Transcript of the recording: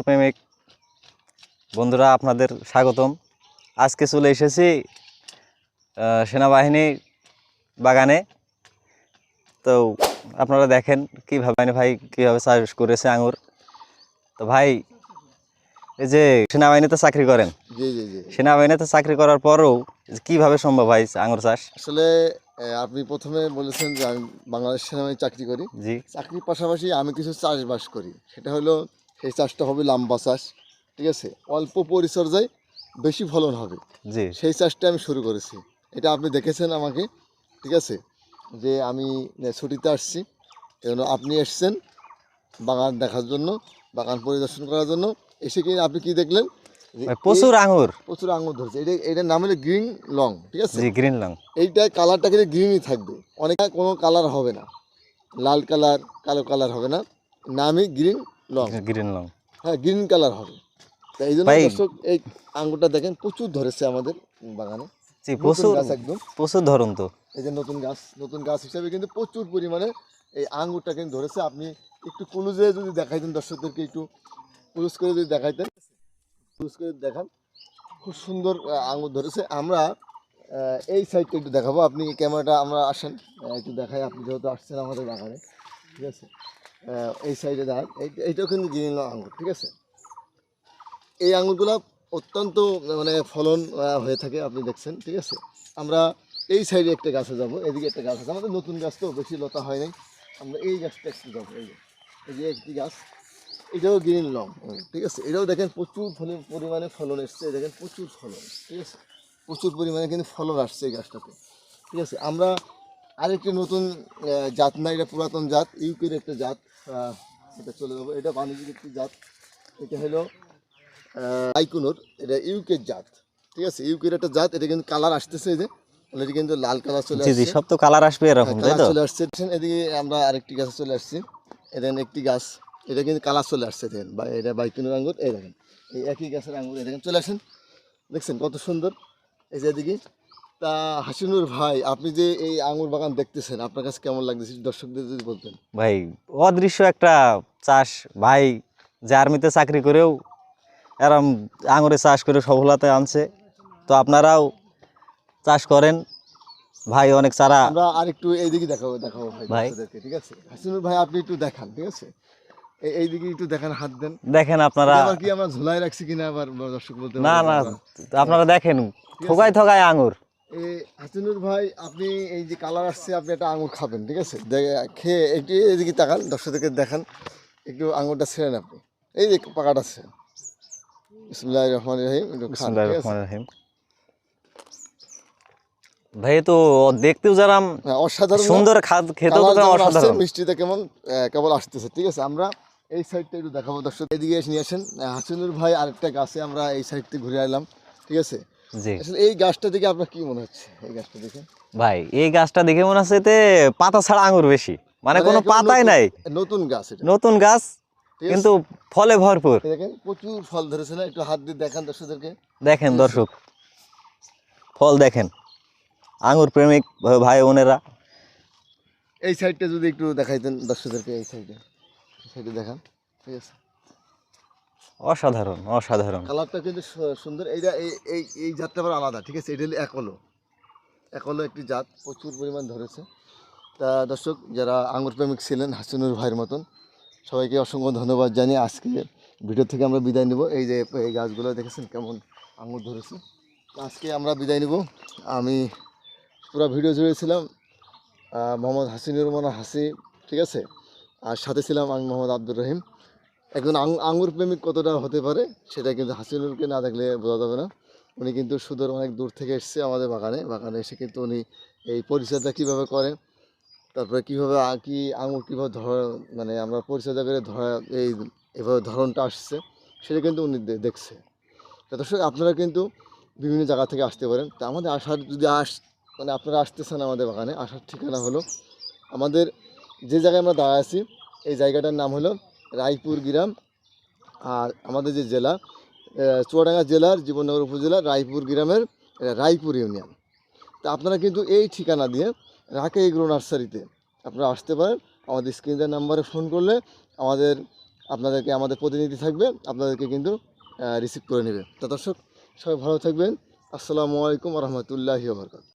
প্রেমিক বন্ধুরা, আপনাদের স্বাগতম। আজকে চলে এসেছি সেনাবাহিনী বাগানে। তো আপনারা দেখেন কীভাবে ভাই কীভাবে চাষ করেছে আঙুর। তো ভাই, এই যে সেনাবাহিনীতে চাকরি করেন, জি জি জি সেনাবাহিনীতে চাকরি করার পরেও কিভাবে সম্ভব ভাই আঙুর চাষ? আসলে আপনি প্রথমে বলেছেন যে আমি বাংলাদেশ সেনাবাহিনী চাকরি করি। জি চাকরির পাশাপাশি আমি কিছু চাষবাস করি। সেটা হলো সেই চাষটা হবে লাম্বা চাষ, ঠিক আছে, অল্প পরিচর্যায় বেশি ফলন হবে, জি সেই চাষটা আমি শুরু করেছি। এটা আপনি দেখেছেন আমাকে, ঠিক আছে, যে আমি ছুটিতে আসছি, এবং আপনি এসছেন বাগান দেখার জন্য, বাগান পরিদর্শন করার জন্য। এসে কি আপনি কি দেখলেন? যে প্রচুর আঙুর। প্রচুর আঙুর ধরছে। এটার নাম হলো গ্রিন লং, ঠিক আছে। জি, গ্রিন লং। এইটা কালারটা কিন্তু গ্রিনই থাকবে, অনেক কোনো কালার হবে না, লাল কালার কালো কালার হবে না, নামই গ্রিন লং। গ্রিন লং, হ্যাঁ, গ্রিন কালার হবে। তো এই জন্য ভাই দর্শক এই আঙুরটা দেখেন প্রচুর ধরেছে আমাদের বাগানে। জি নতুন প্রচুর গাছ একদম, প্রচুর ধরুন। তো এই যে নতুন গাছ হিসাবে কিন্তু প্রচুর পরিমাণে এই আঙুরটা কিন্তু ধরেছে। আপনি একটু ক্লোজে যদি দেখাইতেন দর্শকদেরকে, একটু ক্লোজ করে যদি দেখাইতেন, ক্লোজ করে দেখান, খুব সুন্দর আঙুর ধরেছে। আমরা এই সাইডটা একটু দেখাবো, আপনি ক্যামেরাটা আমরা আসেন একটু দেখাই, আপনি যেহেতু আসছেন আমাদের বাগানে, ঠিক আছে। এই সাইডে দেখান, এইটাও কিন্তু গ্রিন আঙুর, ঠিক আছে। এই আঙুরগুলো অত্যন্ত মানে ফলন হয়ে থাকে, আপনি দেখছেন, ঠিক আছে। আমরা এই সাইডে একটা গাছে যাব, এদিকে একটা গাছ আছে আমাদের, নতুন গাছ তো বেশি লতা হয় নাই। আমরা এই গাছটা একটু যাবো, এই যে একটি গাছ, এটাও গ্রিন লং, ঠিক আছে। এটাও দেখেন প্রচুর পরিমাণে ফলন এসছে, দেখেন প্রচুর ফলন, ঠিক আছে, প্রচুর পরিমাণে কিন্তু ফলন আসছে এই গাছটাতে, ঠিক আছে। আমরা আরেকটি নতুন জাত না, এটা পুরাতন জাত, ইউকের একটা জাত, এটা চলে যাবো। এটা বাণিজ্যিক একটি জাত, এটা হলো আইকুনোর, এটা ইউকের জাত, ঠিক আছে, ইউকের একটা জাত। এটা কিন্তু কালার আসতেছে, এই যে অলরেডি কিন্তু লাল কালার চলে জি জি, আসছে। সব তো কালার আসবে এরকম, তাই কালার তো? চলে আসছে। এদিকে আমরা আরেকটি গাছে চলে আসছি, এখানে একটি গাছ, এটা কিন্তু কালার চলে আসছে, দেখেন বা এটা বাইকুনের আঙুর, এই দেখেন এই একই গাছের আঙুর, এই দেখেন চলে আসেন, দেখছেন কত সুন্দর। এই যে এদিকে। তা হাসিনুর ভাই, আপনি যে এই আঙুর বাগান দেখতেছেন, আপনার কাছে কেমন লাগতেছে দর্শকদের যদি বলতেন? ভাই, অদৃশ্য একটা চাষ ভাই, যে আর্মিতে চাকরি করেও এরম আঙুরে চাষ করে সফলতা আনছে। তো আপনারাও চাষ করেন ভাই, অনেক চারা। আমরা আরেকটু এইদিকে দেখাবো ভাই ভাই দর্শকদেরকে, ঠিক আছে। হাসিনুর ভাই, আপনি একটু দেখান, ঠিক আছে, এইদিকে একটু দেখান, হাত দেন। দেখেন আপনারা। এটা আবার কি আমরা ঝুলাই রাখছি কিনা আবার দর্শক বলতে না পারে যে না, আমরা, আপনারা দেখেন ঠিক আছে। থোকায় থোকায় আঙুর। এই হাসিনুর ভাই, আপনি এই যে কালার আসছে, আপনি একটা আঙুর খাবেন, ঠিক আছে, খেয়ে একটু এদিকে তাকান, দর্শকদেরকে দেখান, একটু আঙুরটা ছেড়েন আপনি, এই যে পাকাটা ছেড়েন। বিসমিল্লাহির রহমানির রহিম, একটু খান, বিসমিল্লাহির ঠিক আছে। রহমানির রহিম। ভাই, তো দেখতেও যারা হ্যাঁ, অসাধারণ, সুন্দর, খেতেও তো কালার যেমন আসছে, অসাধারণ। মিষ্টিতে কেমন কেবল আসতেছে, ঠিক আছে। আমরা এই সাইডটা একটু দেখাবো দর্শক, এদিকে এসে নিয়ে আসেন। হাসিনুর ভাই আরেকটা গাছে আমরা এই সাইডটা ঘুরে এলাম, ঠিক আছে। জি আসলে এই গাছটা দেখে আপনার কি মনে হচ্ছে? এই গাছটা দেখে ভাই, এই গাছটা দেখে মনে হচ্ছে এতে পাতা ছাড়া আঙুর বেশি, মানে কোনো একেবারে পাতাই নাই। নতুন গাছ এটা, নতুন গাছ, ঠিক আছে। কিন্তু ফলে ভরপুর। এই দেখেন প্রচুর ফল ধরেছে না, একটু হাত দিয়ে দেখান দর্শকদেরকে, দেখেন ঠিক আছে? দর্শক, ফল দেখেন, আঙুর প্রেমিক ভাই বোনেরা। এই সাইডটা যদি একটু দেখাইতেন দর্শকদেরকে, এই সাইডে দেখান, ঠিক আছে। অসাধারণ অসাধারণ। কালারটা কিন্তু সুন্দর। এইটা এই জাতটা আবার আলাদা, ঠিক আছে। এটা হলো একলো একটি জাত, প্রচুর পরিমাণ ধরেছে। তা দর্শক, যারা আঙুর প্রেমিক ছিলেন হাসিনুর ভাইয়ের মতন, সবাইকে অসংখ্য ধন্যবাদ জানিয়ে আজকে ভিডিও থেকে আমরা বিদায় নেব। এই যে এই গাছগুলো দেখেছেন কেমন আঙুর ধরেছে। আজকে আমরা বিদায় নেব। আমি পুরো ভিডিও জুড়েছিলাম মোহাম্মদ হাসিনুর হাসি, ঠিক আছে, আর সাথে ছিলাম আমি মোহাম্মদ আব্দুর রহিম। একজন আঙুর প্রেমিক কতটা হতে পারে সেটা কিন্তু হাসিনুরকে না দেখলে বোঝা যাবে না। উনি কিন্তু সুদূর অনেক দূর থেকে এসছে আমাদের বাগানে এসে কিন্তু উনি এই পরিচর্যা কীভাবে করেন, তারপরে কীভাবে কি আঙুর কীভাবে মানে আমরা পরিচর্যা করে এই এভাবে ধরনটা আসছে, সেটা কিন্তু উনি দেখছে। দর্শক, আপনারা কিন্তু বিভিন্ন জায়গা থেকে আসতে পারেন। তা আমাদের আসার যদি মানে আপনারা আসতেছেন আমাদের বাগানে, আসার ঠিকানা হলো আমাদের যে জায়গায় আমরা দাঁড়ায় আছি, এই জায়গাটার নাম হলো রায়পুর গ্রাম। আর আমাদের যে জেলা, চুয়াডাঙ্গা জেলার জীবননগর উপজেলার রায়পুর গ্রামের রায়পুর ইউনিয়ন। তা আপনারা কিন্তু এই ঠিকানা দিয়ে রাকে এগ্রো নার্সারিতে আপনারা আসতে পারেন। আমাদের স্ক্রিনের নাম্বারে ফোন করলে আমাদের আপনাদেরকে আমাদের প্রতিনিধি থাকবে, আপনাদেরকে কিন্তু রিসিভ করে নেবে। তা দর্শক সবাই ভালো থাকবেন। আসসালামু আলাইকুম রহমতুল্লাহি ওয়া বারাকাতুহু।